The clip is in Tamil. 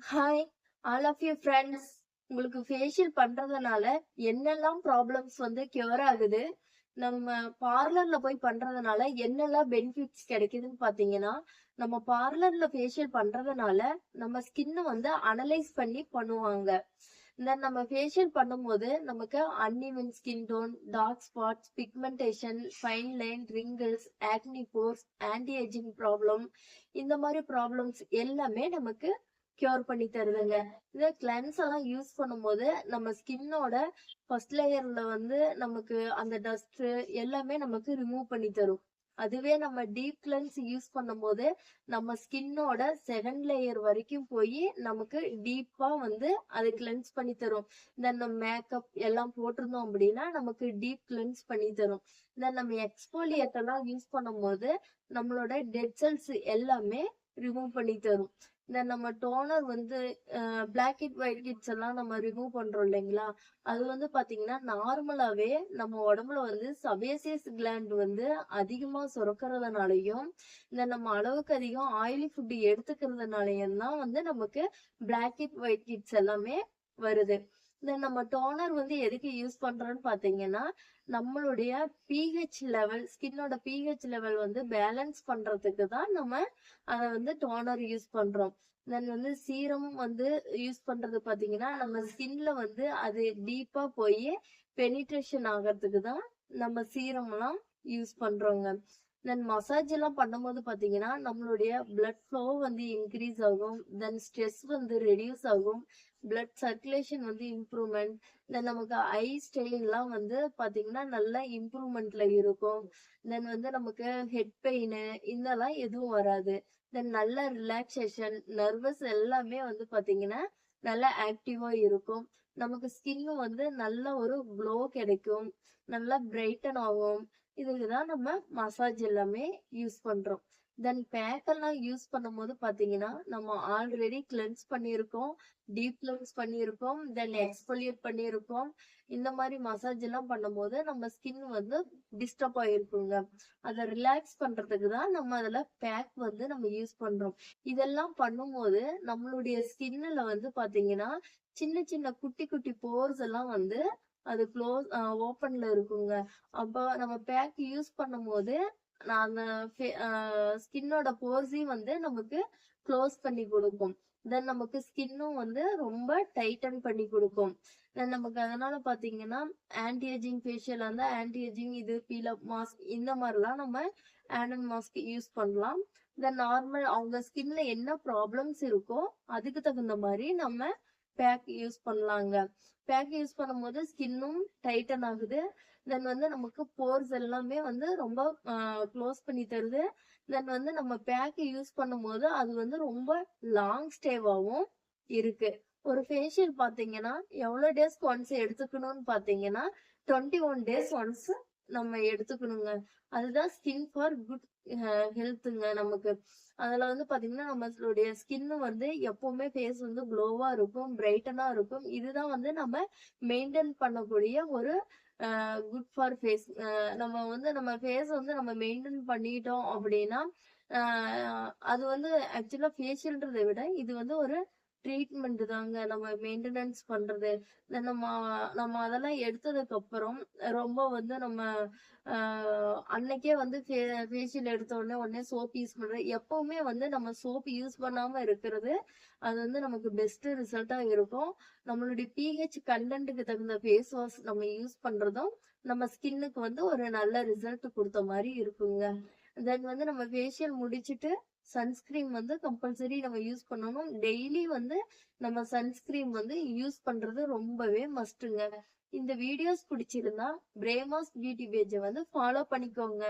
Hi all of you friends. உங்களுக்கு ஃபேஷியல் பண்றதுனால என்னெல்லாம் ப்ராப்ளம்ஸ் வந்து கியூர் ஆகுது, நம்ம பார்லர்ல போய் பண்றதுனால என்னெல்லாம் பெனிஃபிட்ஸ் கிடைக்குதுன்னு பாத்தீங்கன்னா, நம்ம பார்லர்ல ஃபேஷியல் பண்றதுனால நம்ம ஸ்கின்னை வந்து அனலைஸ் பண்ணி பண்ணுவாங்க. நம்ம ஃபேஷியல் பண்ணும்போது நமக்கு uneven skin tone, dark spots, pigmentation, fine line, wrinkles, acne pores, anti ageing problem, இந்த மாதிரி ப்ராப்ளம்ஸ் எல்லாமே நமக்கு கியூர் பண்ணி தருதுங்க. இந்த கிளென்ஸ் எல்லாம் யூஸ் பண்ணும்போது நம்ம ஸ்கின்னோட ஃபர்ஸ்ட் லேயர்ல வந்து நமக்கு அந்த டஸ்ட் எல்லாமே நமக்கு ரிமூவ் பண்ணி தரும். அதுவே நம்ம டீப் கிளென்ஸ் யூஸ் பண்ணும்போது நம்ம ஸ்கின்னோட செகண்ட் லேயர் வரைக்கும் போய் நமக்கு டீப்பா வந்து அது கிளென்ஸ் பண்ணி தரும். நம்ம மேக்கப் எல்லாம் போட்டிருந்தோம் அப்படின்னா நமக்கு டீப் கிளென்ஸ் பண்ணி தரும். நம்ம எக்ஸ்போலியேட் எல்லாம் யூஸ் பண்ணும்போது நம்மளோட டெட் செல்ஸ் எல்லாமே ரிமூவ் பண்ணி தரும். நம்ம டோனர் வந்து பிளாக் ஹெட் ஒயிட் ஹெட்ஸ் எல்லாம் நம்ம ரிமூவ் பண்றோம் இல்லைங்களா? அது வந்து பாத்தீங்கன்னா நார்மலாவே நம்ம உடம்புல வந்து சபேசியஸ் கிளாண்ட் வந்து அதிகமா சுரக்கிறதுனாலயும் நம்ம அளவுக்கு அதிகம் ஆயிலி ஃபுட் எடுத்துக்கிறதுனாலயும் தான் வந்து நமக்கு பிளாக் ஹெட் ஒயிட் ஹெட்ஸ் எல்லாமே வருது. நம்ம டோனர் வந்து எதுக்கு யூஸ் பண்றோம்னு பாத்தீங்கன்னா, நம்மளுடைய பிஹெச் லெவல், ஸ்கின்னோட பிஹெச் லெவல் வந்து பேலன்ஸ் பண்றதுக்கு தான் நம்ம அதை வந்து டோனர் யூஸ் பண்றோம். வந்து சீரம் வந்து யூஸ் பண்றது பாத்தீங்கன்னா நம்ம ஸ்கின்ல வந்து அது டீப்பா போய் பெனிட்ரேஷன் ஆகிறதுக்கு தான் நம்ம சீரம் எல்லாம் யூஸ் பண்றோங்க. மசாஜ் எல்லாம் பண்ணும்போது பாத்தீங்கன்னா நம்மளுடைய பிளட் ஃப்ளோ வந்து இன்க்ரீஸ் ஆகும். ஸ்ட்ரெஸ் வந்து ரெடியூஸ் ஆகும். பிளட் சர்க்குலேஷன் வந்து இம்ப்ரூவ்மெண்ட். நமக்கு ஐ ஸ்ட்ரெயின் எல்லாம் வந்து பாத்தீங்கன்னா நல்ல இம்ப்ரூவ்மெண்ட்ல இருக்கும். வந்து நமக்கு ஹெட் பெயின் இதெல்லாம் எதுவும் வராது. நல்ல ரிலாக்ஸேஷன், நர்வஸ் எல்லாமே வந்து பாத்தீங்கன்னா நல்லா ஆக்டிவா இருக்கும். நமக்கு ஸ்கின்னும் வந்து நல்ல ஒரு க்ளோ கிடைக்கும், நல்லா பிரைட்டன் ஆகும். இதுக்குதான் நம்ம மசாஜ் எல்லாமே யூஸ் பண்றோம். பேக் எல்லாம் யூஸ் பண்ணும்போது பாத்தீங்கன்னா நம்ம ஆல்ரெடி கிளென்ஸ் பண்ணியிருக்கோம், டீப் கிளென்ஸ் பண்ணியிருக்கோம், எக்ஸ்போலியேட் பண்ணியிருக்கோம். இந்த மாதிரி மசாஜ் எல்லாம் பண்ணும்போது நம்ம ஸ்கின் வந்து டிஸ்டர்ப் ஆயிருக்குங்க. அதை ரிலாக்ஸ் பண்றதுக்கு தான் நம்ம அதுல பேக் வந்து நம்ம யூஸ் பண்றோம். இதெல்லாம் பண்ணும்போது நம்மளுடைய ஸ்கின்ல வந்து பாத்தீங்கன்னா சின்ன சின்ன குட்டி குட்டி போர்ஸ் எல்லாம் வந்து அது க்ளோஸ் ஓப்பன்ல இருக்குங்க. அப்போ நம்ம பேக் யூஸ் பண்ணும்போது அந்த ஸ்கின்னோட போர்ஸையும் வந்து நமக்கு க்ளோஸ் பண்ணி கொடுக்கும். நமக்கு ஸ்கின்னும் வந்து ரொம்ப டைட்டன் பண்ணி கொடுக்கும். நமக்கு அதனால பாத்தீங்கன்னா ஆன்டி ஏஜிங் ஃபேஷியல் வந்து ஆன்டி ஏஜிங் இது பீல் அப் மாஸ்க் இந்த மாதிரிலாம் நம்ம ஆண்டன் மாஸ்க் யூஸ் பண்ணலாம். நார்மல் அவங்க ஸ்கின்ல என்ன ப்ராப்ளம்ஸ் இருக்கோ அதுக்கு தகுந்த மாதிரி நம்ம பேக் யூஸ் பண்ணலாங்க. பேக் யூஸ் பண்ணும்போது ஸ்கின்னும் டைட்டன் ஆகுது. வந்து நமக்கு போர்ஸ் எல்லாமே வந்து ரொம்ப க்ளோஸ் பண்ணி தருது. வந்து நம்ம பேக் யூஸ் பண்ணும்போது அது வந்து ரொம்ப லாங் ஸ்டேவாகவும் இருக்கு. ஒரு ஃபேஷியல் பாத்தீங்கன்னா எவ்வளவு டேஸ்க்கு ஒன்ஸ் எடுத்துக்கணும்னு பாத்தீங்கன்னா 21 days ஒன்ஸ் நம்ம எடுத்துக்கணுங்க. அதுதான் ஸ்கின் ஃபார் குட் ஹெல்த்துங்க நமக்கு. அதுல வந்து பாத்தீங்கன்னா நம்மளுடைய ஸ்கின் வந்து எப்பவுமே ஃபேஸ் வந்து க்ளோவா இருக்கும், பிரைட்டனா இருக்கும். இதுதான் வந்து நம்ம மெயின்டைன் பண்ணக்கூடிய ஒரு குட் ஃபார் ஃபேஸ். நம்ம ஃபேஸ் வந்து நம்ம மெயின்டைன் பண்ணிட்டோம் அப்படின்னா அது வந்து ஆக்சுவலா ஃபேஷியல்ன்றதை விட இது வந்து ஒரு ட்ரீட்மெண்ட் தாங்க. நம்ம மெயின்டெனன்ஸ் பண்றது. நம்ம நம்ம அதெல்லாம் எடுத்ததுக்கு அப்புறம் ரொம்ப வந்து நம்ம அன்னைக்கே வந்து ஃபேஷியல் எடுத்த உடனே சோப் யூஸ் பண்றது. எப்பவுமே வந்து நம்ம சோப் யூஸ் பண்ணாம இருக்கிறது அது வந்து நமக்கு பெஸ்ட் ரிசல்ட்டா இருக்கும். நம்மளுடைய பிஹெச் கண்டென்ட்டுக்கு தகுந்த ஃபேஸ் வாஷ் நம்ம யூஸ் பண்றதும் நம்ம ஸ்கின்னுக்கு வந்து ஒரு நல்ல ரிசல்ட் கொடுத்த மாதிரி இருக்குங்க. வந்து நம்ம ஃபேஷியல் முடிச்சிட்டு சன்ஸ்கிரீம் வந்து கம்பல்சரி நம்ம யூஸ் பண்ணணும். டெய்லி வந்து நம்ம சன்ஸ்கிரீம் வந்து யூஸ் பண்றது ரொம்பவே மஸ்ட்டுங்க. இந்த வீடியோஸ் பிடிச்சிருந்தா பிரேமாஸ் பியூட்டி பேஜை வந்து ஃபாலோ பண்ணிக்கோங்க.